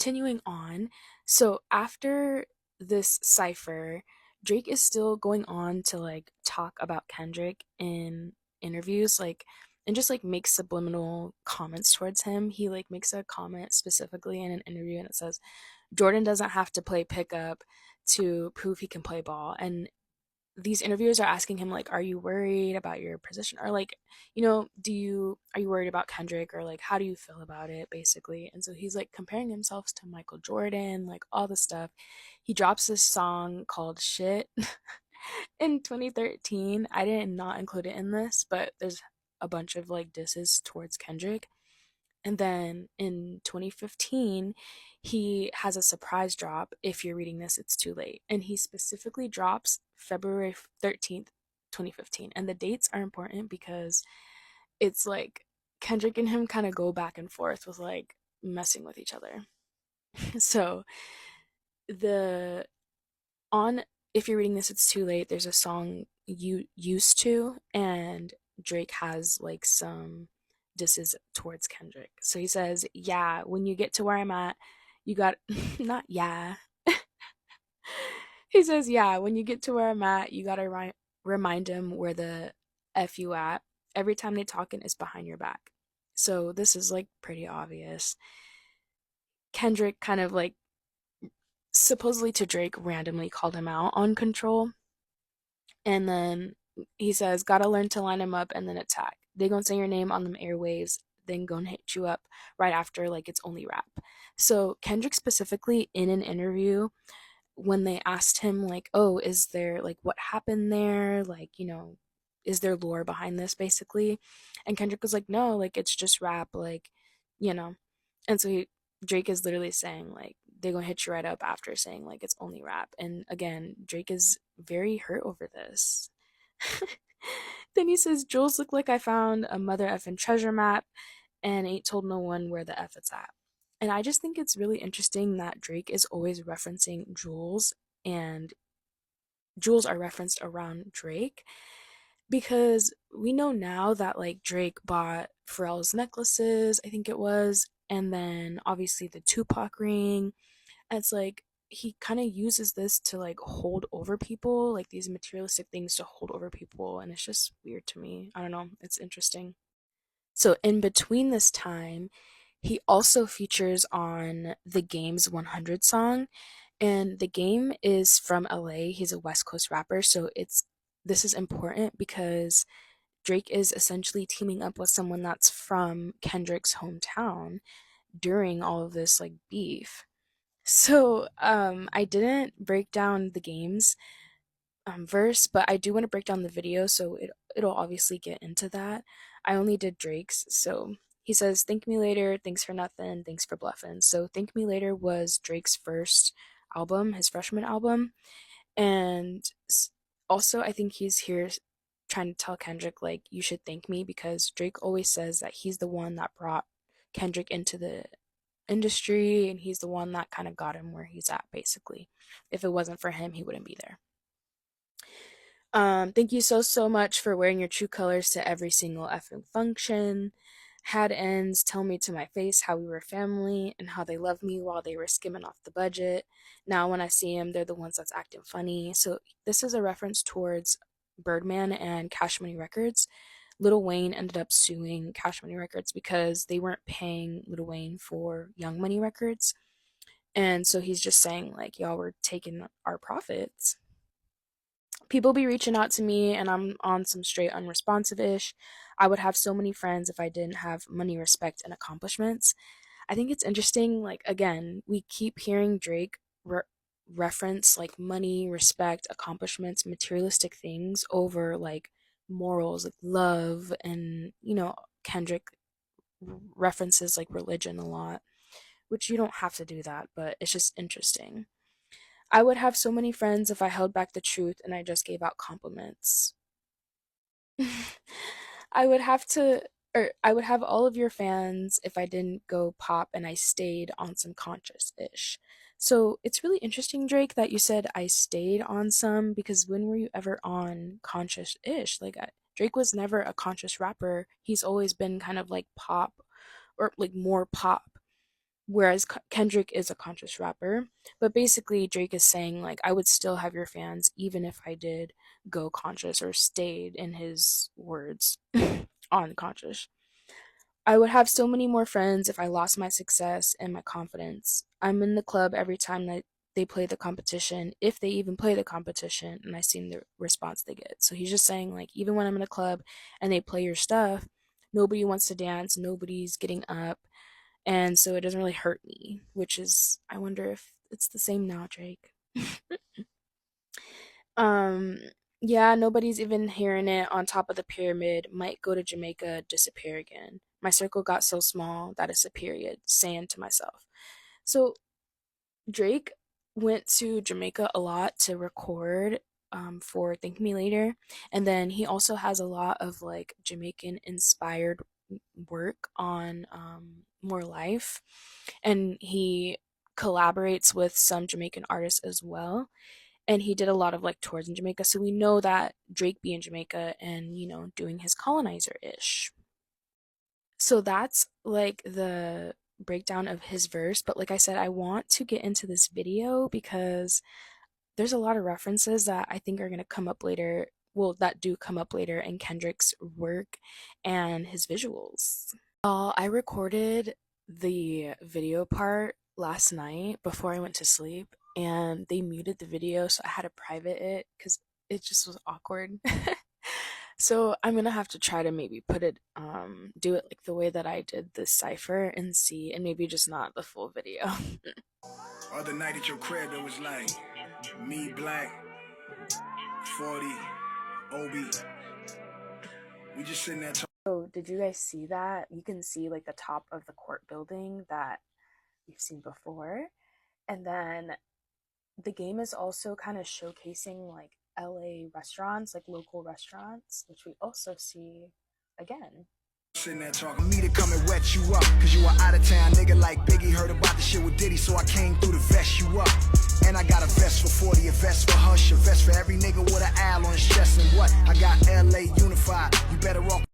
continuing on, so after this cipher, Drake is still going on to like talk about Kendrick in interviews, like and just like makes subliminal comments towards him. He like makes a comment specifically in an interview and it says, Jordan doesn't have to play pickup to prove he can play ball. And these interviewers are asking him like, are you worried about your position, or like, do you are you worried about Kendrick, or like how do you feel about it basically. And so he's like comparing himself to Michael Jordan, like all the stuff. He drops this song called Shit in 2013. I did not include it in this, but there's a bunch of like disses towards Kendrick. And then in 2015, he has a surprise drop. If you're reading this, it's too late. And he specifically drops February 13th, 2015. And the dates are important because it's like Kendrick and him kind of go back and forth with like messing with each other. So the on if you're reading this, it's too late. There's a song you used to, and Drake has like some disses towards Kendrick. So he says, "Yeah, when you get to where I'm at, you got not yeah." He says, "Yeah, when you get to where I'm at, you gotta remind him where the f you at. Every time they talking is behind your back." So this is like pretty obvious. Kendrick kind of like supposedly to Drake randomly called him out on Control. And then he says, gotta learn to line them up and then attack. They gonna say your name on them airwaves, then gonna hit you up right after like it's only rap. So Kendrick specifically in an interview, when they asked him like, oh, is there like what happened there? Like, is there lore behind this basically? And Kendrick was like, no, like it's just rap, like, you know. And so Drake is literally saying like they're gonna hit you right up after saying like it's only rap. And again, Drake is very hurt over this. Then he says, Jules looked like I found a mother effing treasure map and ain't told no one where the F it's at. And I just think it's really interesting that Drake is always referencing Jules, and Jules are referenced around Drake because we know now that like Drake bought Pharrell's necklaces, I think it was, and then obviously the Tupac ring. And it's like he kind of uses this to like hold over people, like these materialistic things to hold over people, and it's just weird to me. I don't know, it's interesting. So in between this time, he also features on the Game's 100 song, and the Game is from LA. He's a West Coast rapper, so this is important because Drake is essentially teaming up with someone that's from Kendrick's hometown during all of this like beef. So, I didn't break down the game's verse, but I do want to break down the video, so it'll obviously get into that. I only did Drake's, so he says, "Thank me later, thanks for nothing, thanks for bluffing." So, "Thank Me Later" was Drake's first album, his freshman album, and also I think he's here trying to tell Kendrick like you should thank me because Drake always says that he's the one that brought Kendrick into the industry and he's the one that kind of got him where he's at basically. If it wasn't for him, he wouldn't be there. Thank you so much for wearing your true colors to every single effing function. Had ends tell me to my face how we were family and how they loved me while they were skimming off the budget. Now when I see them, they're the ones that's acting funny. So this is a reference towards Birdman and Cash Money Records. Lil Wayne ended up suing Cash Money Records because they weren't paying Lil Wayne for Young Money Records. And so he's just saying, like, y'all were taking our profits. People be reaching out to me and I'm on some straight unresponsive ish. I would have so many friends if I didn't have money, respect, and accomplishments. I think it's interesting, like, again, we keep hearing Drake reference like money, respect, accomplishments, materialistic things over like morals, like love, and Kendrick references like religion a lot, which you don't have to do that, but it's just interesting. I would have so many friends if I held back the truth and I just gave out compliments. I would have to, or I would have all of your fans if I didn't go pop and I stayed on some conscious ish. So it's really interesting, Drake, that you said I stayed on some because when were you ever on conscious ish? Like, Drake was never a conscious rapper. He's always been kind of like pop or like more pop whereas Kendrick is a conscious rapper. But basically, Drake is saying, like, I would still have your fans even if I did go conscious or stayed, in his words, on conscious. I would have so many more friends if I lost my success and my confidence. I'm in the club every time that they play the competition, if they even play the competition, and I seen the response they get. So he's just saying, like, even when I'm in a club and they play your stuff, nobody wants to dance, nobody's getting up, and so it doesn't really hurt me, which is, I wonder if it's the same now, Drake. um yeah, nobody's even hearing it. On top of the pyramid, might go to Jamaica, disappear again. My circle got so small that it's a period, saying to myself. So Drake went to Jamaica a lot to record, for Thank Me Later. And then he also has a lot of like Jamaican inspired work on, More Life. And he collaborates with some Jamaican artists as well. And he did a lot of like tours in Jamaica. So we know that Drake be in Jamaica and, doing his colonizer ish. So that's like the breakdown of his verse. But like I said, I want to get into this video because there's a lot of references that I think are going to come up later. Well, that do come up later in Kendrick's work and his visuals. I recorded the video part last night before I went to sleep, and they muted the video, so I had to private it because it just was awkward. So I'm gonna have to try to maybe do it like the way that I did the cipher and see, and maybe just not the full video. Other night at your crib, it was like me, Black, 40, Obi. We just sitting there talking. So did you guys see that? You can see like the top of the court building that we've seen before. And then the game is also kind of showcasing like LA restaurants, like local restaurants, which we also see again. Sitting there talking me to come and wet you up, cause you are out of town nigga like Biggie. Heard about the shit with Diddy, so I came through to vest you up. And I got a vest for 40, a vest for Hush, a vest for every nigga with an owl on his chest. And what? I got LA unified, you better off.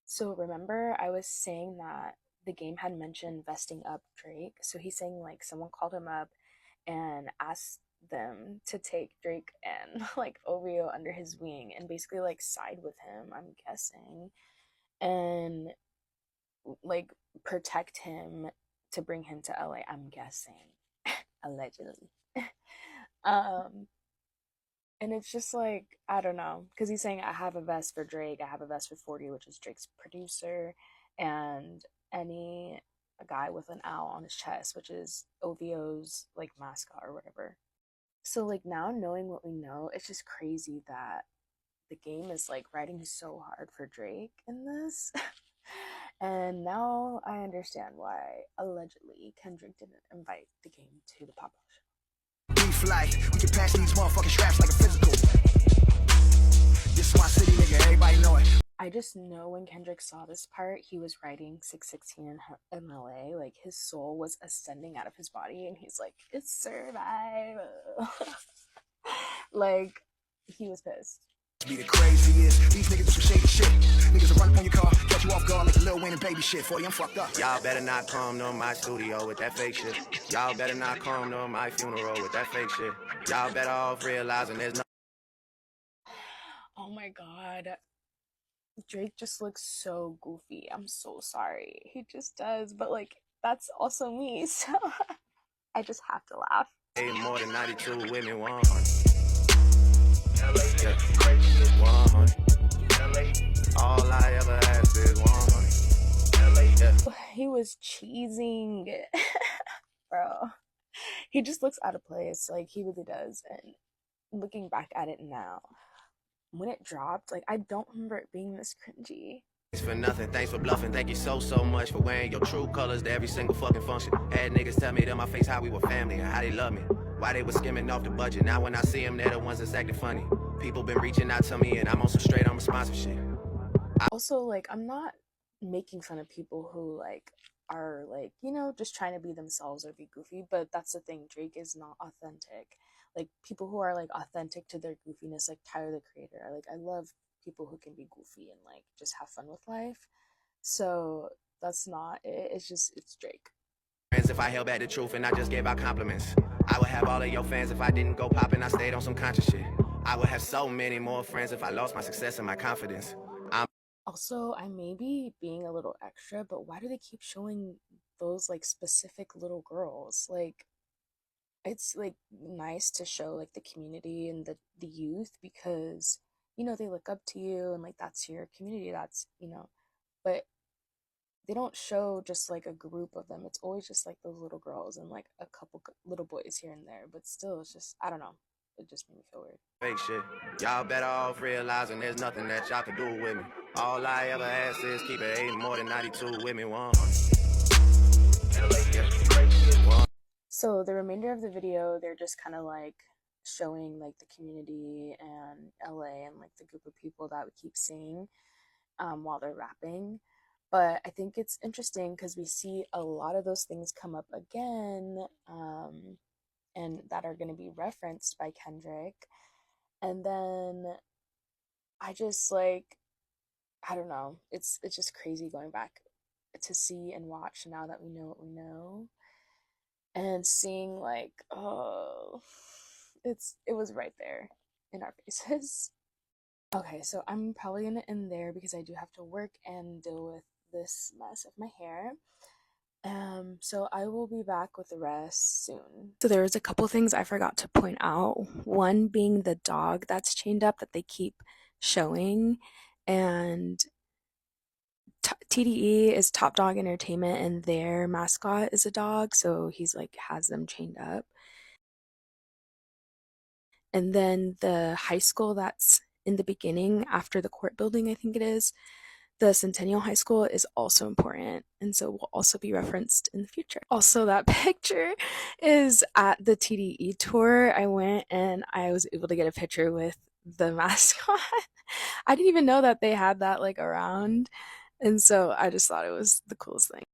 So remember I was saying that the game had mentioned vesting up Drake. So he's saying like someone called him up and asked them to take Drake and like OVO under his wing and basically like side with him, I'm guessing, and like protect him to bring him to LA, I'm guessing. Allegedly. um and it's just like, I don't know, because he's saying I have a vest for Drake, I have a vest for 40, which is Drake's producer, and any a guy with an owl on his chest, which is OVO's like mascot or whatever. So like now knowing what we know, it's just crazy that the game is like writing so hard for Drake in this. And now I understand why allegedly Kendrick didn't invite the game to the pop-up show. Beef like, we can pass these motherfucking straps like a physical. This my city, nigga, everybody know it. I just know when Kendrick saw this part, he was writing 616 in LA, like his soul was ascending out of his body, and he's like, it's survival. Like, he was pissed. Be the craziest. These niggas do some shady shit. Niggas will run up on your car, catch you off guard like a Lil Wayne and baby shit. 40, I'm fucked up. Y'all better not come to my studio with that fake shit. Y'all better not come to my funeral with that fake shit. Y'all better off realizing there's no. Oh my god. Drake just looks so goofy. I'm so sorry. He just does, but like, that's also me, so I just have to laugh. Hey, more than 92 women, 100. Yeah. 100. All I ever asked is 100. Yeah. He was cheesing. Bro. He just looks out of place. Like, he really does. And looking back at it now, when it dropped, like, I don't remember it being this cringy. Thanks for nothing, thanks for bluffing. Thank you so much for wearing your true colors to every single fucking function. Had niggas tell me to my face how we were family and how they love me. Why they was skimming off the budget. Now when I see them, they're the ones that's acting funny. People been reaching out to me and I'm on some straight unresponsive shit. Also, like, I'm not making fun of people who like are like, just trying to be themselves or be goofy, but that's the thing, Drake is not authentic. Like, people who are like authentic to their goofiness, like Tyler the Creator, I love people who can be goofy and like just have fun with life. So that's not it. It's Drake. Friends if I held back the truth and I just gave out compliments. I would have all of your fans if I didn't go popping, I stayed on some conscious shit. I would have so many more friends if I lost my success and my confidence. Also, I may be being a little extra, but why do they keep showing those like specific little girls? Like it's like nice to show like the community and the youth because they look up to you and like that's your community, but they don't show just like a group of them. It's always just like those little girls and like a couple little boys here and there, but still it's just I don't know, it just made me feel weird. Fake shit. Y'all better off realizing there's nothing that y'all can do with me. All I ever ask is keep it 8 more than 92 with me. One. So the remainder of the video, they're just kind of like showing like the community and LA and like the group of people that we keep seeing while they're rapping. But I think it's interesting because we see a lot of those things come up again, and that are going to be referenced by Kendrick. And then I just like, I don't know, it's just crazy going back to see and watch now that we know what we know and seeing like, oh, it was right there in our faces. Okay, so I'm probably gonna end there because I do have to work and deal with this mess of my hair. So I will be back with the rest soon. So there was a couple things I forgot to point out. One being the dog that's chained up that they keep showing, and TDE is Top Dog Entertainment, and their mascot is a dog, so he's like has them chained up. And then the high school that's in the beginning after the court building, I think it is, the Centennial High School is also important and so will also be referenced in the future. Also, that picture is at the TDE tour. I went and I was able to get a picture with the mascot. I didn't even know that they had that like around. And so I just thought it was the coolest thing.